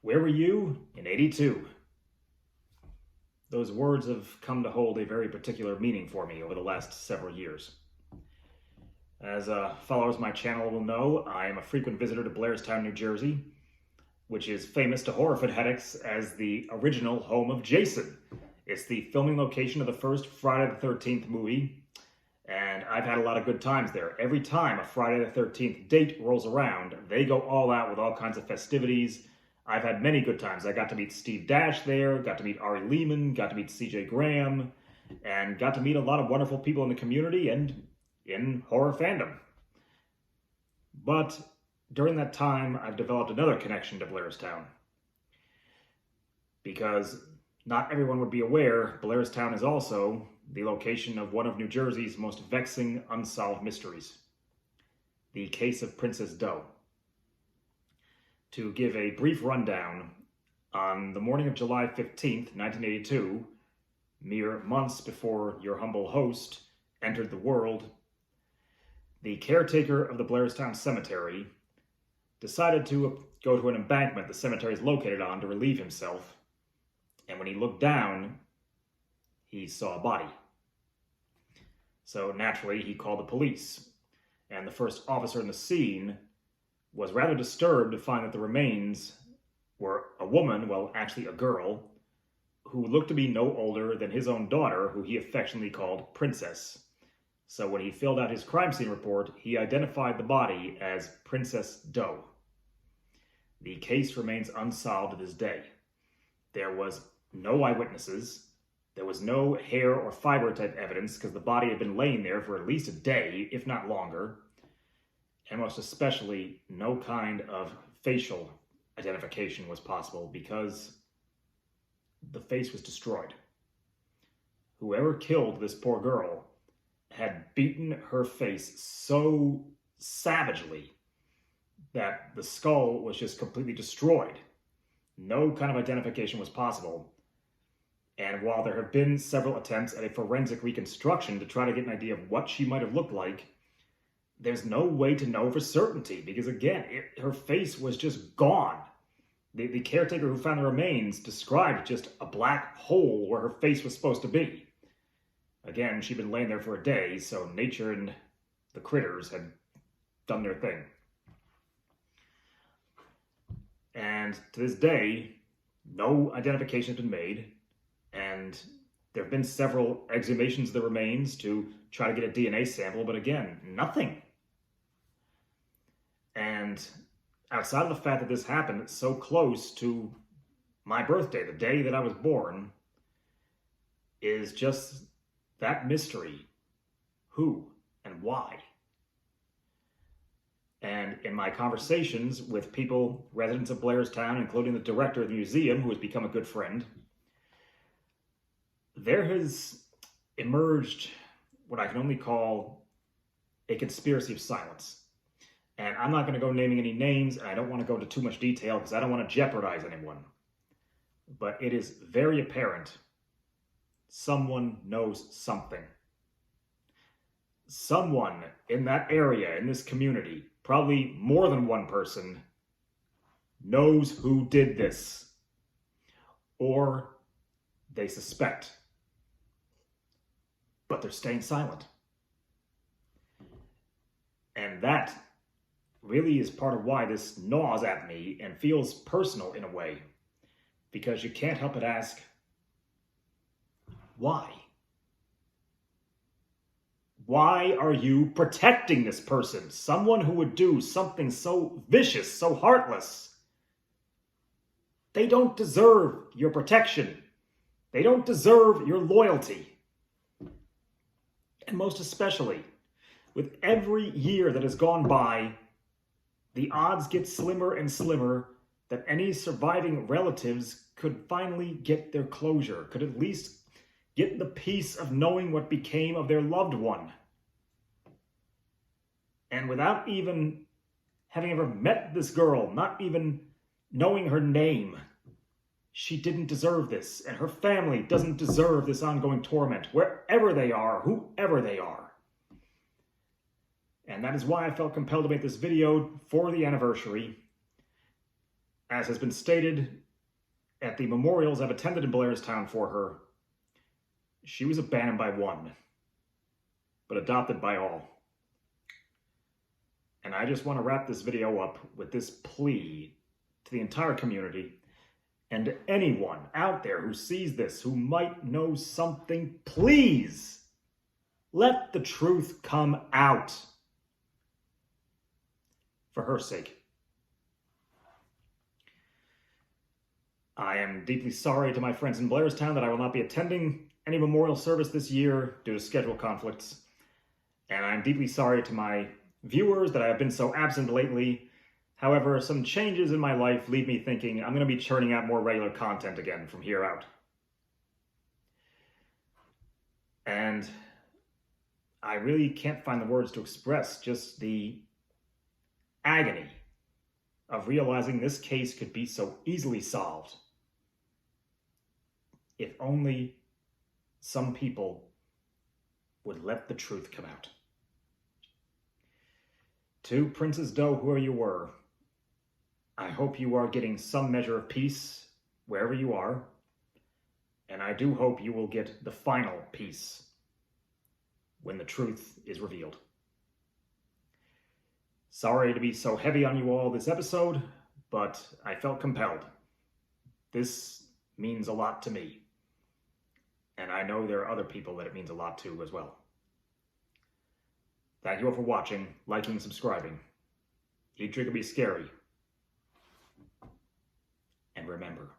Where were you in '82? Those words have come to hold a very particular meaning for me over the last several years. As followers of my channel will know, I am a frequent visitor to Blairstown, New Jersey, which is famous to horror fanatics as the original home of Jason. It's the filming location of the first Friday the 13th movie, and I've had a lot of good times there. Every time a Friday the 13th date rolls around, they go all out with all kinds of festivities. I've had many good times. I got to meet Steve Dash there, got to meet Ari Lehman, got to meet CJ Graham, and got to meet a lot of wonderful people in the community and in horror fandom. But during that time, I've developed another connection to Blairstown. Because not everyone would be aware, Blairstown is also the location of one of New Jersey's most vexing unsolved mysteries, the case of Princess Doe. To give a brief rundown, on the morning of July 15th, 1982, mere months before your humble host entered the world, the caretaker of the Blairstown Cemetery decided to go to an embankment the cemetery is located on to relieve himself, and when he looked down, he saw a body. So naturally, he called the police, and the first officer in the scene was rather disturbed to find that the remains were a woman, well, actually a girl, who looked to be no older than his own daughter, who he affectionately called Princess. So when he filled out his crime scene report, he identified the body as Princess Doe. The case remains unsolved to this day. There was no eyewitnesses. There was no hair or fiber type evidence because the body had been laying there for at least a day, if not longer. And most especially, no kind of facial identification was possible because the face was destroyed. Whoever killed this poor girl had beaten her face so savagely that the skull was just completely destroyed. No kind of identification was possible. And while there have been several attempts at a forensic reconstruction to try to get an idea of what she might have looked like, there's no way to know for certainty because, again, her face was just gone. The caretaker who found the remains described just a black hole where her face was supposed to be. Again, she'd been laying there for a day, so nature and the critters had done their thing. And to this day, no identification has been made, and there have been several exhumations of the remains to try to get a DNA sample, but again, nothing. And outside of the fact that this happened so close to my birthday, the day that I was born, is just that mystery. Who and why? And in my conversations with people, residents of Blairstown, including the director of the museum, who has become a good friend, there has emerged what I can only call a conspiracy of silence. And I'm not going to go naming any names, and I don't want to go into too much detail because I don't want to jeopardize anyone. But it is very apparent someone knows something. Someone in that area, in this community, probably more than one person, knows who did this. Or they suspect. But they're staying silent. And that really is part of why this gnaws at me and feels personal in a way. Because you can't help but ask, why? Why are you protecting this person? Someone who would do something so vicious, so heartless. They don't deserve your protection. They don't deserve your loyalty. And most especially, with every year that has gone by, the odds get slimmer and slimmer that any surviving relatives could finally get their closure, could at least get the peace of knowing what became of their loved one. And without even having ever met this girl, not even knowing her name, she didn't deserve this, and her family doesn't deserve this ongoing torment, wherever they are, whoever they are. And that is why I felt compelled to make this video for the anniversary. as has been stated at the memorials I've attended in Blairstown for her, she was abandoned by one, but adopted by all. And I just want to wrap this video up with this plea to the entire community and to anyone out there who sees this, who might know something. Please let the truth come out for her sake. I am deeply sorry to my friends in Blairstown that I will not be attending any memorial service this year due to schedule conflicts. And I'm deeply sorry to my viewers that I have been so absent lately. However, some changes in my life leave me thinking I'm going to be churning out more regular content again from here out. And I really can't find the words to express just the agony of realizing this case could be so easily solved if only some people would let the truth come out. To Princess Doe, whoever you were, I hope you are getting some measure of peace wherever you are, and I do hope you will get the final peace when the truth is revealed. Sorry to be so heavy on you all this episode, but I felt compelled. This means a lot to me, and I know there are other people that it means a lot to as well. Thank you all for watching, liking, and subscribing. Eat, drink, and be scary. And remember,